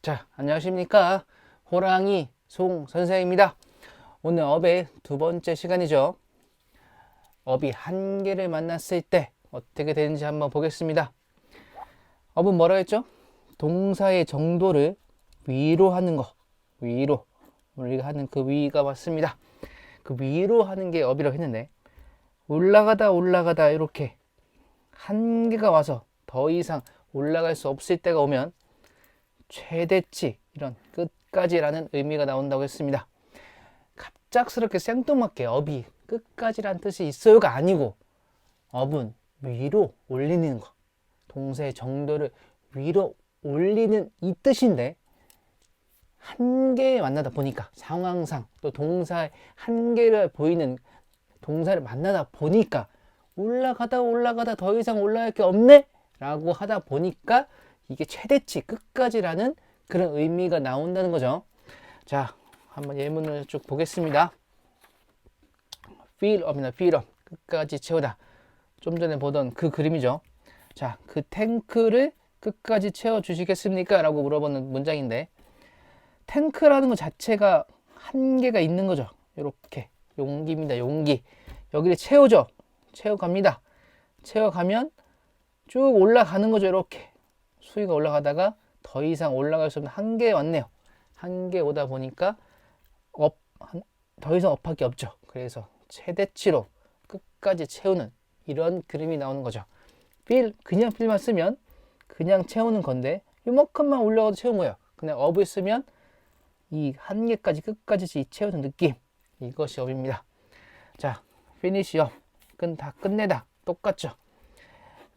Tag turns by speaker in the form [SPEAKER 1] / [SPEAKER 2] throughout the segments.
[SPEAKER 1] 자, 안녕하십니까. 호랑이 송 선생입니다. 오늘 업의 두 번째 시간이죠. 업이 한 개를 만났을 때 어떻게 되는지 한번 보겠습니다. 업은 뭐라 했죠? 동사의 정도를 위로 하는 거. 위로. 우리가 하는 그 위가 맞습니다. 그 위로 하는 게 업이라고 했는데, 올라가다 이렇게 한계가 와서 더 이상 올라갈 수 없을 때가 오면 최대치, 이런 끝까지라는 의미가 나온다고 했습니다. 갑작스럽게 생뚱맞게 업이 끝까지란 뜻이 있어요가 아니고, 업은 위로 올리는 거, 동사의 정도를 위로 올리는 이 뜻인데, 한계에 만나다 보니까 상황상 또 동사의 한계를 보이는 동사를 만나다 보니까 올라가다 더 이상 올라갈 게 없네? 라고 하다 보니까 이게 최대치 끝까지라는 그런 의미가 나온다는 거죠. 자, 한번 예문을 쭉 보겠습니다. fill up이나 fill up, 끝까지 채우다. 좀 전에 보던 그 그림이죠. 자, 그 탱크를 끝까지 채워주시겠습니까? 라고 물어보는 문장인데, 탱크라는 것 자체가 한계가 있는 거죠. 이렇게 용기입니다. 용기. 여기를 채우죠. 채워갑니다. 채워가면 쭉 올라가는 거죠. 이렇게 수위가 올라가다가 더 이상 올라갈 수 없는 한계에 왔네요. 한계에 오다 보니까 더 이상 업할 게 없죠. 그래서 최대치로 끝까지 채우는 이런 그림이 나오는 거죠. 그냥 필만 쓰면 그냥 채우는 건데 이만큼만 올라가도 채운 거예요. 그냥 업을 쓰면 이 한계까지 끝까지 채우는 느낌, 이것이 업입니다. 자, finish up, 다 끝내다. 똑같죠.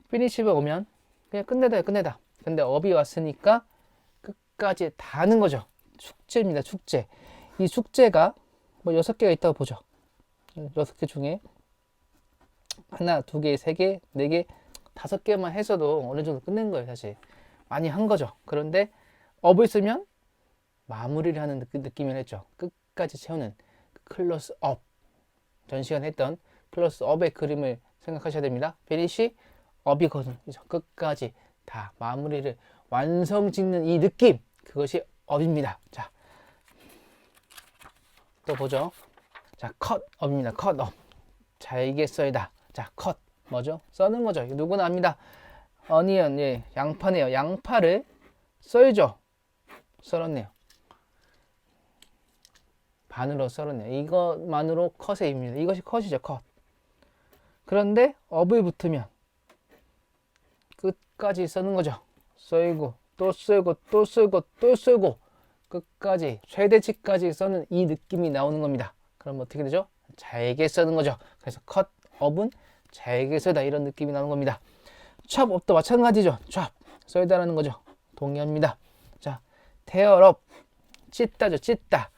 [SPEAKER 1] finish up에 오면 그냥 끝내다. 근데 업이 왔으니까 끝까지 다 하는 거죠. 숙제입니다. 숙제. 이 숙제가 뭐 6개가 있다고 보죠. 6개 중에 하나, 2개, 3개, 4개, 5개만 해서도 어느 정도 끝낸 거예요. 사실 많이 한 거죠. 그런데 업을 쓰면 마무리를 하는 느낌을 했죠. 끝까지 채우는 클로스 업. 전 시간에 했던 클로스 업의 그림을 생각하셔야 됩니다. finish 업이거든요. 끝까지 다 마무리를 완성 짓는 이 느낌, 그것이 업입니다. 자, 또 보죠. 자, 컷 업입니다. 컷 업. 잘게 썰다. 자, 컷 뭐죠? 써는 거죠. 누구나 압니다. 어니언, 예, 양파네요. 양파를 썰죠. 썰었네요. 반으로 썰었네요. 이것만으로 컷의 의미입니다. 이것이 컷이죠. 컷. 그런데 업을 붙으면 끝까지 써는 거죠. 썰고 또 썰고 또 썰고 또 썰고 끝까지 최대치까지 써는 이 느낌이 나오는 겁니다. 그럼 어떻게 되죠? 잘게 써는 거죠. 그래서 컷 업은 잘게 썰다, 이런 느낌이 나오는 겁니다. 찹 업도 마찬가지죠. 찹 썰다라는 거죠. 동의합니다. 자, tear up, 찢다죠. 찢다.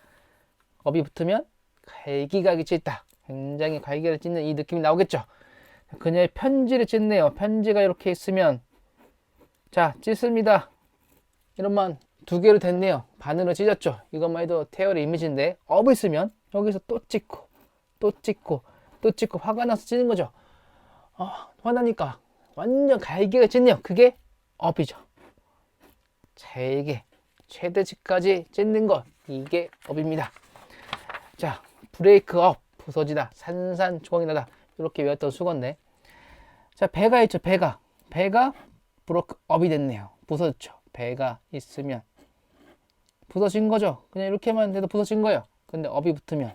[SPEAKER 1] 업이 붙으면 갈기갈기 찢다. 굉장히 갈기를 찢는 이 느낌이 나오겠죠. 그녀의 편지를 찢네요. 편지가 이렇게 있으면, 자, 찢습니다. 이런만 2개로 됐네요. 반으로 찢었죠. 이것만 해도 테어의 이미지인데, 업을 쓰면 여기서 또 찢고 또 찢고 또 찢고 화가 나서 찢는 거죠. 화나니까 완전 갈기가 찢네요. 그게 업이죠. 잘게 최대치까지 찢는 것, 이게 업입니다. 자, 브레이크 업, 부서지다, 산산조각이 나다, 이렇게 외웠던 수건데, 자, 배가 있죠. 배가 브로크 업이 됐네요. 부서졌죠. 배가 있으면 부서진 거죠. 그냥 이렇게만 해도 부서진 거예요. 근데 업이 붙으면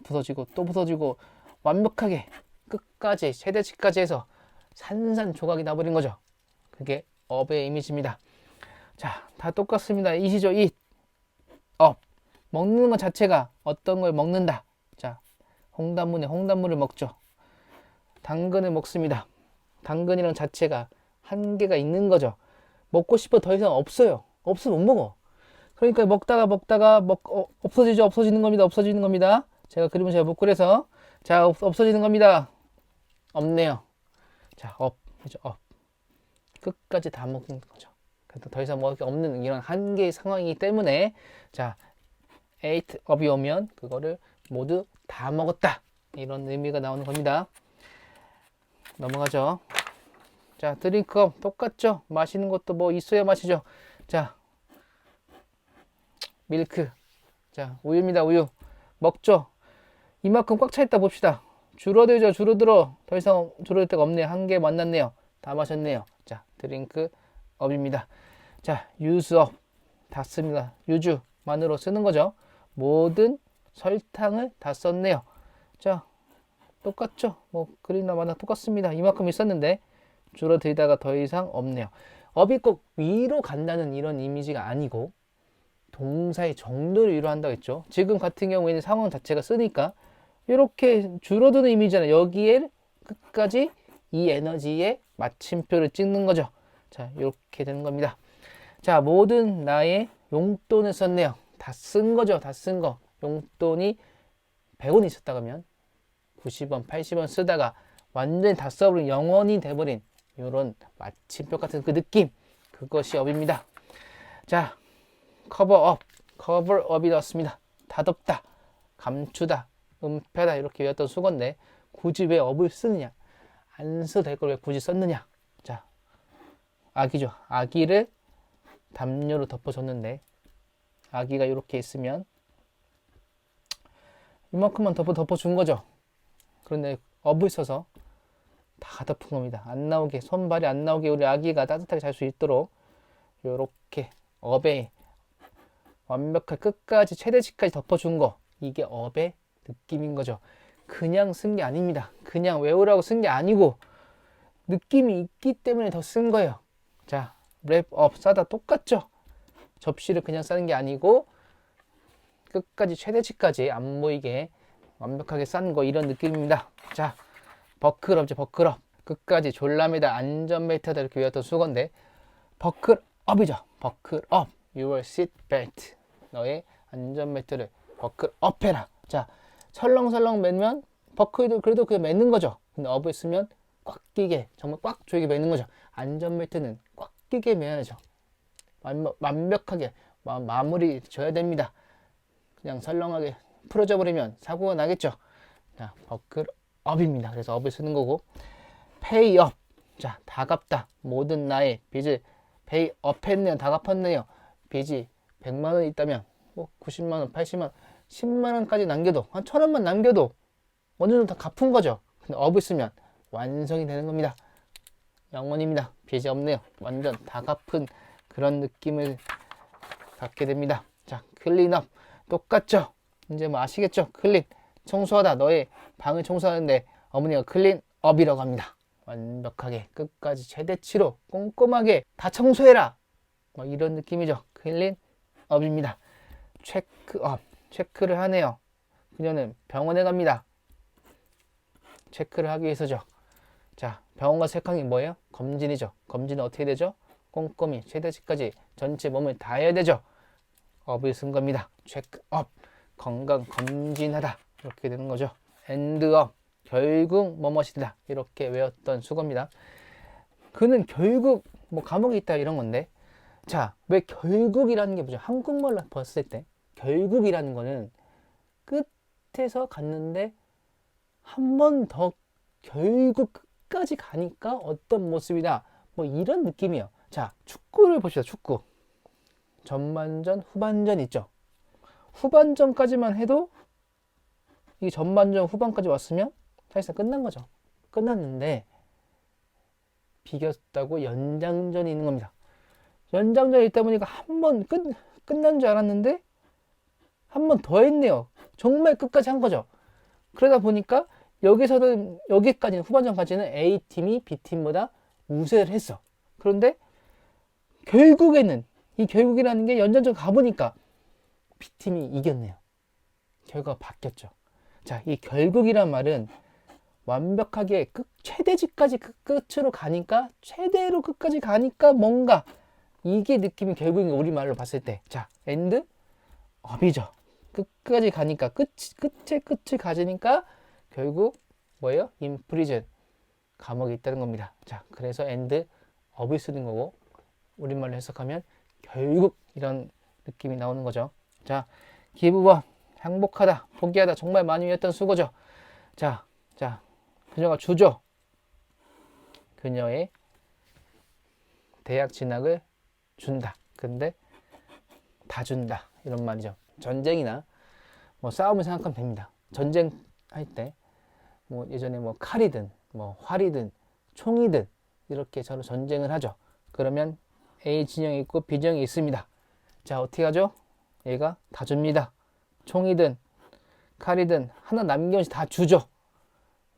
[SPEAKER 1] 부서지고 또 부서지고 완벽하게 끝까지 최대치까지 해서 산산조각이 나버린 거죠. 그게 업의 이미지입니다. 자, 다 똑같습니다. 이시죠. 이 업, 먹는 것 자체가 어떤 걸 먹는다. 자, 홍단물을 먹죠. 당근을 먹습니다. 당근이란 자체가 한계가 있는 거죠. 먹고 싶어 더 이상 없어요. 없으면 못 먹어. 그러니까 먹다가 없어지는 겁니다. 제가 그림을 잘 못 그려서, 자, 없어지는 겁니다. 없네요. 자, 그죠? 끝까지 다 먹는 거죠. 그래서 더 이상 먹을 게 없는 이런 한계의 상황이기 때문에, 자, ate 업이 오면 그거를 모두 다 먹었다, 이런 의미가 나오는 겁니다. 넘어가죠. 자, 드링크업 똑같죠. 마시는 것도 뭐 있어야 마시죠. 자, 밀크. 자, 우유입니다. 우유. 먹죠. 이만큼 꽉 차 있다 봅시다. 줄어들죠. 줄어들어. 더 이상 줄어들 데가 없네요. 한 개 만났네요. 다 마셨네요. 자, 드링크 업입니다. 자, 유즈업. 다 씁니다. 유주만으로 쓰는 거죠. 모든 설탕을 다 썼네요. 자, 똑같죠. 뭐 그림나 마나 똑같습니다. 이만큼 있었는데 줄어들다가 더 이상 없네요. 업이 꼭 위로 간다는 이런 이미지가 아니고 동사의 정도를 위로 한다고 했죠. 지금 같은 경우에는 상황 자체가 쓰니까 이렇게 줄어드는 이미지잖아요. 여기에 끝까지 이 에너지에 마침표를 찍는 거죠. 자, 이렇게 되는 겁니다. 자, 모든 나의 용돈을 썼네요. 다 쓴 거죠. 다 쓴 거. 용돈이 100원 있었다 그러면 90원, 80원 쓰다가 완전히 다 써버린 영원히 돼버린 이런 마침표 같은 그 느낌, 그것이 업입니다. 자, 커버업, 커버업이 나왔습니다. 닫았다, 감추다, 은폐다 이렇게 외웠던 수건데 굳이 왜 업을 쓰느냐, 안 써도 될 걸 왜 굳이 썼느냐. 자, 아기죠. 아기를 담요로 덮어줬는데 아기가 이렇게 있으면 이만큼만 덮어준 거죠. 그런데 업을 써서 다 덮은 겁니다. 안 나오게, 손발이 안 나오게 우리 아기가 따뜻하게 잘 수 있도록 이렇게 업에 완벽하게 끝까지 최대치까지 덮어준 거, 이게 업의 느낌인 거죠. 그냥 쓴 게 아닙니다. 그냥 외우라고 쓴 게 아니고 느낌이 있기 때문에 더 쓴 거예요. 자, 랩업 싸다 똑같죠. 접시를 그냥 싸는 게 아니고 끝까지 최대치까지 안 보이게 완벽하게 싼 거, 이런 느낌입니다. 자, 버클업이죠. 버클업. 끝까지 졸라매다, 안전벨트다 이렇게 외웠던 수건데 버클업이죠. 버클업. Your seat belt. 너의 안전벨트를 버클업해라. 자, 설렁설렁 매면 버클도 그래도 그냥 매는 거죠. 근데 업을 쓰면 꽉 끼게, 정말 꽉 조이게 매는 거죠. 안전벨트는 꽉 끼게 매야죠. 완벽하게 마무리 져야 됩니다. 그냥 설렁하게 풀어져 버리면 사고가 나겠죠. 자, 버클업입니다. 그래서 업을 쓰는 거고, 페이업. 자, 다 갚다. 모든 나의 빚을 페이업 했네요. 다 갚았네요. 빚이 100만 원 있다면 뭐 90만 원, 80만 원, 10만 원까지 남겨도, 한 1000원만 남겨도 어느 정도 다 갚은 거죠. 근데 업을 쓰면 완성이 되는 겁니다. 영원입니다. 빚이 없네요. 완전 다 갚은 그런 느낌을 갖게 됩니다. 자, 클린업. 똑같죠? 이제 뭐 아시겠죠? 클린, 청소하다. 너의 방을 청소하는데 어머니가 클린업이라고 합니다. 완벽하게 끝까지 최대치로 꼼꼼하게 다 청소해라, 뭐 이런 느낌이죠. 클린업입니다. 체크업. 체크를 하네요. 그녀는 병원에 갑니다. 체크를 하기 위해서죠. 자, 병원 가서 체크하는 게 뭐예요? 검진이죠. 검진은 어떻게 되죠? 꼼꼼히 최대치까지 전체 몸을 다 해야 되죠. 업을 쓴 겁니다. 체크업. 건강 검진하다 이렇게 되는 거죠. 엔드업. 결국 뭐뭐시다 이렇게 외웠던 수고입니다. 그는 결국 뭐 감옥에 있다 이런 건데, 자, 왜 결국이라는 게 뭐죠? 한국말로 봤을 때 결국이라는 거는 끝에서 갔는데 한 번 더 결국 끝까지 가니까 어떤 모습이다, 뭐 이런 느낌이에요. 자, 축구를 봅시다. 축구 전반전 후반전 있죠. 후반전까지만 해도 이 전반전 후반까지 왔으면 사실상 끝난 거죠. 끝났는데 비겼다고 연장전이 있는 겁니다. 연장전이 있다 보니까 한 번 끝난 줄 알았는데 한 번 더 했네요. 정말 끝까지 한 거죠. 그러다 보니까 여기서는, 여기까지는, 후반전까지는 A팀이 B팀보다 우세를 했어. 그런데 결국에는 이 결국이라는 게 연장전 가보니까 B팀이 이겼네요. 결과가 바뀌었죠. 자, 이 결국이란 말은 완벽하게 최대치까지 끝으로 가니까, 최대로 끝까지 가니까 뭔가 이게 느낌이 결국인 거, 우리말로 봤을 때. 자, 엔드 업이죠. 끝까지 가니까, 끝에 끝을 가지니까 결국 뭐예요? 인프리즌, 감옥에 있다는 겁니다. 자, 그래서 엔드 업을 쓰는 거고, 우리말로 해석하면 결국 이런 느낌이 나오는 거죠. 자, 기브업. 행복하다, 포기하다, 정말 많이 했던 수고죠. 자, 그녀가 주죠. 그녀의 대학 진학을 준다. 근데 다 준다 이런 말이죠. 전쟁이나 뭐 싸움을 생각하면 됩니다. 전쟁 할 때 뭐 예전에 뭐 칼이든 뭐 활이든 총이든 이렇게 서로 전쟁을 하죠. 그러면 A 진영이 있고 B 진영이 있습니다. 자, 어떻게 하죠? 얘가 다 줍니다. 총이든 칼이든 하나 남김없이 다 주죠.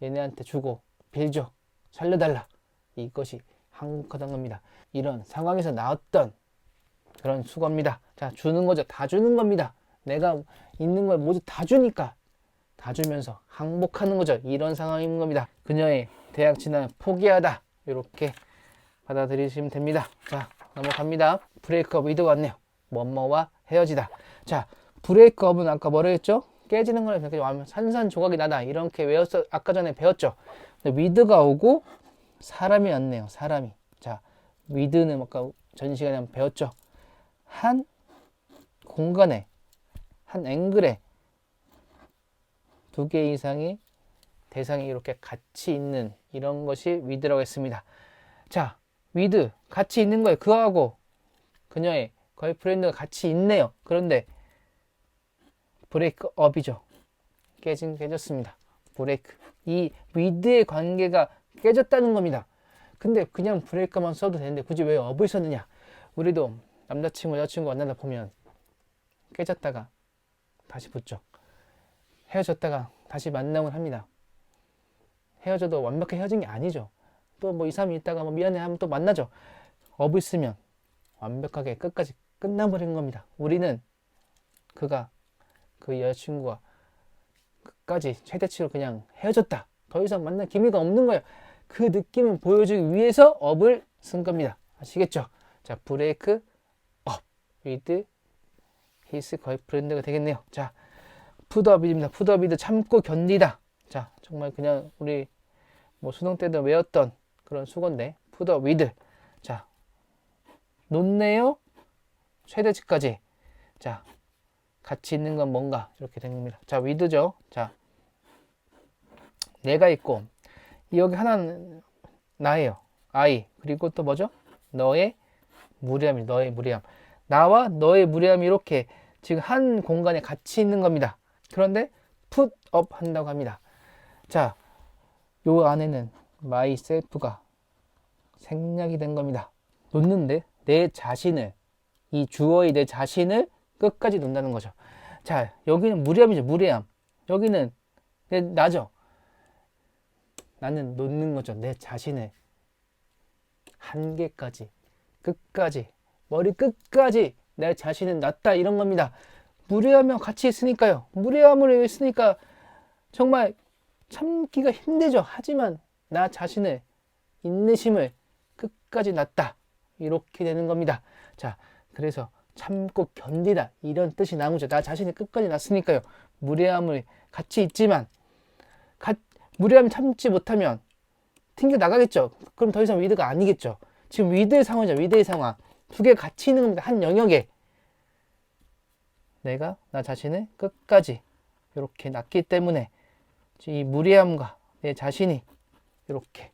[SPEAKER 1] 얘네한테 주고 빌죠. 살려달라. 이것이 항복하다는 겁니다. 이런 상황에서 나왔던 그런 수고입니다. 자, 주는 거죠. 다 주는 겁니다. 내가 있는 걸 모두 다 주니까 다 주면서 항복하는 거죠. 이런 상황인 겁니다. 그녀의 대학 진학을 포기하다. 이렇게 받아들이시면 됩니다. 자, 넘어갑니다. 브레이크업 위드가 왔네요. 뭐뭐와 헤어지다. 자, 브레이크업은 아까 뭐라 했죠? 깨지는 거를 그렇게 산산조각이 나다. 이렇게 외웠어. 아까 전에 배웠죠. 근데 위드가 오고 사람이 왔네요. 사람이. 자, 위드는 아까 전 시간에 한번 배웠죠. 한 공간에, 한 앵글에 두 개 이상의 대상이 이렇게 같이 있는 이런 것이 위드라고 했습니다. 자, 위드 같이 있는 거예요. 그하고 그녀의 걸프렌드가 같이 있네요. 그런데 브레이크업이죠. 깨졌습니다. 브레이크. 이 위드의 관계가 깨졌다는 겁니다. 근데 그냥 브레이크만 써도 되는데 굳이 왜 업을 썼느냐? 우리도 남자친구 여자친구 만나다 보면 깨졌다가 다시 붙죠. 헤어졌다가 다시 만남을 합니다. 헤어져도 완벽하게 헤어진 게 아니죠. 또 뭐 2, 3일 있다가 뭐 미안해 하면 또 만나죠. 업을 쓰면 완벽하게 끝까지 끝나버린 겁니다. 우리는 그 여자친구가 끝까지 최대치로 그냥 헤어졌다. 더 이상 만날 기미가 없는 거예요. 그 느낌을 보여주기 위해서 업을 쓴 겁니다. 아시겠죠? 자, 브레이크 업 with his 걸프렌드가 되겠네요. 자, 풋업입니다. 풋업이도 참고 견디다. 자, 정말 그냥 우리 뭐 수능 때도 외웠던 그런 수건데 풋업 with. 자, 놓네요. 최대치까지. 자, 같이 있는 건 뭔가 이렇게 된 겁니다. 자, with죠. 자, 내가 있고 여기 하나는 나예요. I. 그리고 또 뭐죠? 너의 무례함이 너의 무례함. 나와 너의 무례함이 이렇게 지금 한 공간에 같이 있는 겁니다. 그런데 put up 한다고 합니다. 자, 요 안에는 myself가 생략이 된 겁니다. 놓는데 내 자신을, 이 주어의 내 자신을 끝까지 놓는다는 거죠. 자, 여기는 무례함이죠. 무례함. 여기는 나죠. 나는 놓는 거죠. 내 자신을 한계까지, 끝까지, 머리 끝까지 내 자신은 놨다 이런 겁니다. 무례하면 같이 있으니까요. 무례함을 있으니까 정말 참기가 힘들죠. 하지만 나 자신을, 인내심을 끝까지 놨다. 이렇게 되는 겁니다. 자, 그래서 참고 견디다. 이런 뜻이 나오죠. 나 자신을 끝까지 놨으니까요. 무례함을 같이 있지만, 무례함 참지 못하면 튕겨 나가겠죠. 그럼 더 이상 위드가 아니겠죠. 지금 위드의 상황이죠. 위드의 상황. 두 개 같이 있는 겁니다. 한 영역에. 내가 나 자신을 끝까지 이렇게 놨기 때문에 이 무례함과 내 자신이 이렇게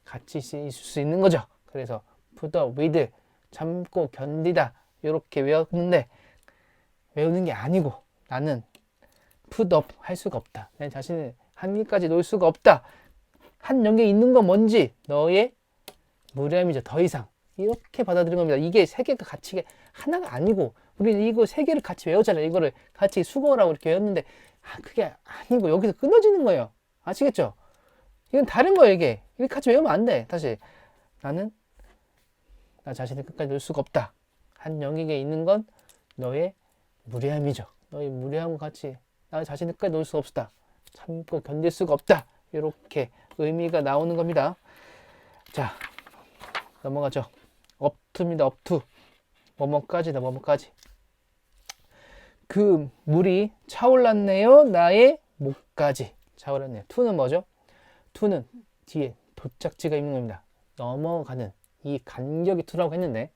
[SPEAKER 1] 같이 있을 수 있는 거죠. 그래서 put up with, 참고 견디다 이렇게 외웠는데 외우는 게 아니고 나는 put up 할 수가 없다. 내 자신을 한계까지 놓을 수가 없다. 한 영역에 있는 건 뭔지 너의 무례함이죠. 더 이상 이렇게 받아들인 겁니다. 이게 세 개가 같이 하나가 아니고 우리는 이거 세 개를 같이 외웠잖아요. 이거를 같이 수거라고 이렇게 외웠는데 그게 아니고 여기서 끊어지는 거예요. 아시겠죠? 이건 다른 거예요. 이게 같이 외우면 안 돼. 다시 나는 나 자신을 끝까지 놓을 수가 없다. 한 영역에 있는 건 너의 무례함이죠. 너의 무례함과 같이 나 자신을 끝까지 놓을 수가 없다. 참고 견딜 수가 없다. 이렇게 의미가 나오는 겁니다. 자, 넘어가죠. 업투입니다. 업투. 뭐뭐까지다. 뭐뭐까지. 그 물이 차올랐네요. 나의 목까지. 차올랐네요. 투는 뭐죠? 투는 뒤에 도착지가 있는 겁니다. 넘어가는 이 간격이 투라고 했는데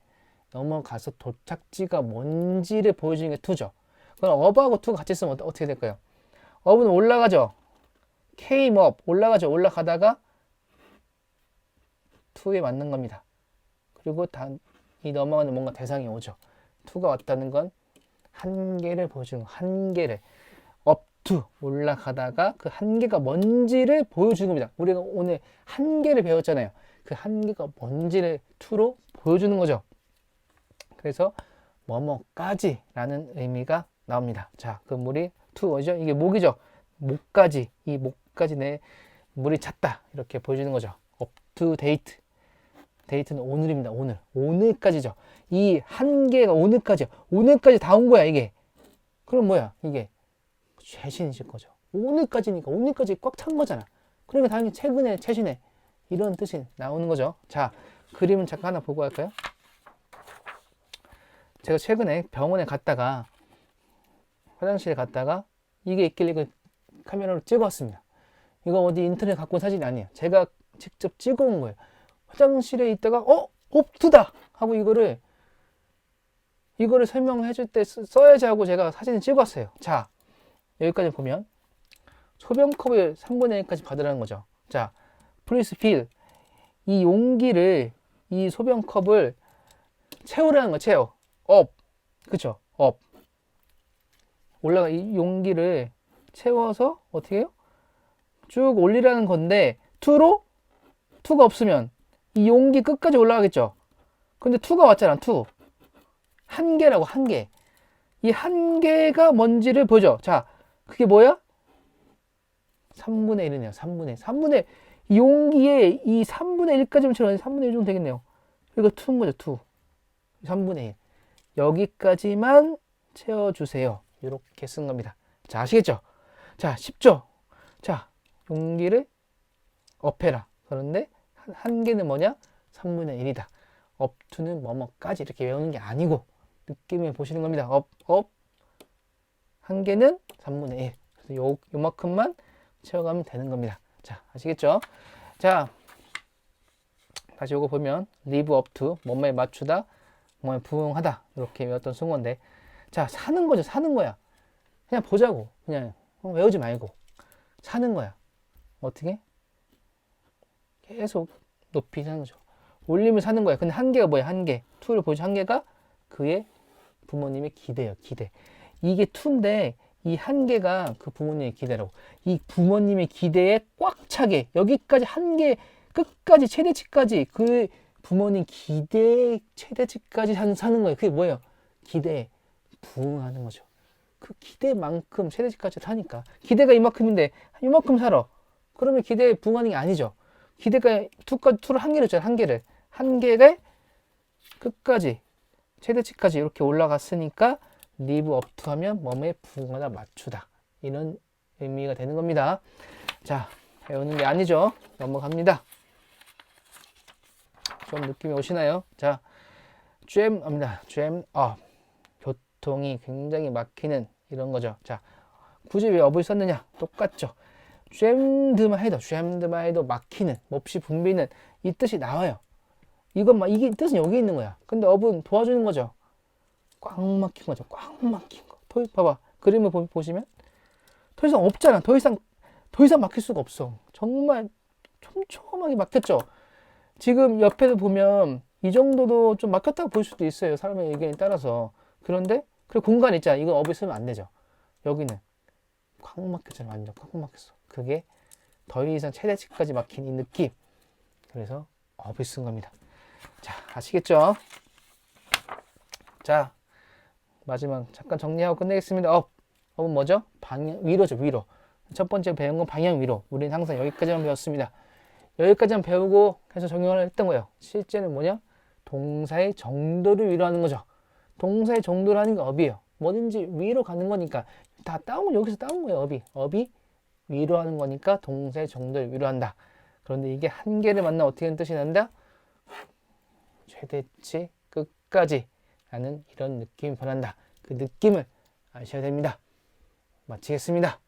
[SPEAKER 1] 넘어가서 도착지가 뭔지를 보여주는 게 투죠. 그럼 업하고 투가 같이 쓰면 어떻게 될까요? 업은 올라가죠. came up. 올라가죠. 올라가다가 투에 맞는 겁니다. 그리고 이 넘어가는 뭔가 대상이 오죠. 투가 왔다는 건 한계를 보여주는 거. 한계를 up to 올라가다가 그 한계가 뭔지를 보여주는 겁니다. 우리가 오늘 한계를 배웠잖아요. 그 한계가 뭔지를 to로 보여주는 거죠. 그래서 뭐뭐까지 라는 의미가 나옵니다. 자, 그 물이 to죠. 이게 목이죠. 목까지, 이 목까지 내 물이 찼다. 이렇게 보여주는 거죠. up to date. 데이트는 오늘입니다. 오늘. 오늘까지죠. 이 한계가 오늘까지야. 오늘까지 다 온 거야, 이게. 그럼 뭐야, 이게? 최신이실 거죠. 오늘까지니까 오늘까지 꽉 찬 거잖아. 그러니까 당연히 최근에, 최신에 이런 뜻이 나오는 거죠. 자, 그림은 잠깐 하나 보고 할까요? 제가 최근에 병원에 갔다가 화장실에 갔다가 이게 있길래 이거 카메라로 찍어왔습니다. 이거 어디 인터넷 갖고 온 사진이 아니에요. 제가 직접 찍어온 거예요. 화장실에 있다가 옵투다 하고 이거를 설명해 줄 때 써야지 하고 제가 사진을 찍었어요. 자, 여기까지 보면 소변컵을 3분의 1까지 받으라는 거죠. 자, please fill. 이 용기를, 이 소변컵을 채우라는 거, 채워. up. 그쵸? up. 올라가, 이 용기를 채워서 어떻게 해요? 쭉 올리라는 건데, to로? to가 없으면 이 용기 끝까지 올라가겠죠? 근데 to가 왔잖아, to. 한계라고, 한계. 이 한계가 뭔지를 보죠. 자, 그게 뭐야? 3분의 1이네요. 3분의 1. 이 용기에 이 3분의 1까지만 채우면 3분의 1 정도 되겠네요. 이거 2인 거죠, 2. 3분의 1. 여기까지만 채워주세요. 이렇게 쓴 겁니다. 자, 아시겠죠? 자, 쉽죠? 자, 용기를 업해라. 그런데 한계는 뭐냐? 3분의 1이다. up to는 뭐뭐까지 이렇게 외우는 게 아니고 느낌을 보시는 겁니다. up. 한계는 3분의 1. 그래서 요만큼만 채워가면 되는 겁니다. 자, 아시겠죠? 자, 다시 요거 보면 live up to, 뭐뭐에 맞추다, 뭐뭐에 부응하다 이렇게 외웠던 순서인데, 자, 사는 거죠. 사는 거야. 그냥 보자고. 그냥 외우지 말고 사는 거야. 어떻게? 계속 높이 사는 거죠. 올리면 사는 거야. 근데 한계가 뭐야? 한계. to를 보여줘. 한계가 그의 부모님의 기대예요. 기대. 이게 to인데 이 한계가 그 부모님의 기대라고. 이 부모님의 기대에 꽉 차게 여기까지 한계 끝까지 최대치까지 그 부모님 기대 최대치까지 사는 거예요. 그게 뭐예요? 기대에 부응하는 거죠. 그 기대만큼 최대치까지 사니까 기대가 이만큼인데 이만큼 살아. 그러면 기대에 부응하는 게 아니죠. 기대가 2를 한계를 줬잖아. 한계가 끝까지 최대치까지 이렇게 올라갔으니까 live up to 하면 뭐뭐에 부응하다 맞추다 이런 의미가 되는 겁니다. 자, 배우는 게 아니죠. 넘어갑니다. 좀 느낌이 오시나요? 자, jam up. 교통이 굉장히 막히는 이런 거죠. 자, 굳이 왜 up을 썼느냐? 똑같죠. jamed만 해도 막히는, 몹시 붐비는 이 뜻이 나와요. 이게 뜻은 여기 있는 거야. 근데 up은 도와주는 거죠. 꽉 막힌 거죠. 꽉 막힌 거. 봐봐. 그림을 보시면 더 이상 없잖아. 더 이상 막힐 수가 없어. 정말 촘촘하게 막혔죠. 지금 옆에서 보면 이 정도도 좀 막혔다고 볼 수도 있어요. 사람의 의견에 따라서. 그런데 그 공간 있잖아. 이거 업을 쓰면 안 되죠. 여기는 꽉 막혔잖아. 완전 꽉 막혔어. 그게 더 이상 최대치까지 막힌 이 느낌. 그래서 업을 쓴 겁니다. 자, 아시겠죠? 자, 마지막 잠깐 정리하고 끝내겠습니다. 업은 뭐죠? 방향 위로죠. 위로. 첫 번째 배운 건 방향 위로. 우리는 항상 여기까지만 배웠습니다. 여기까지만 배우고 해서 적용을 했던 거예요. 실제는 뭐냐? 동사의 정도를 위로하는 거죠. 동사의 정도를 하는 게 업이에요. 뭐든지 위로 가는 거니까 다 여기서 따온 거예요. 업이 위로하는 거니까 동사의 정도를 위로한다. 그런데 이게 한계를 만나 어떻게 하는 뜻이 난다? 최대치 끝까지 라는 이런 느낌이 변한다. 그 느낌을 아셔야 됩니다. 마치겠습니다.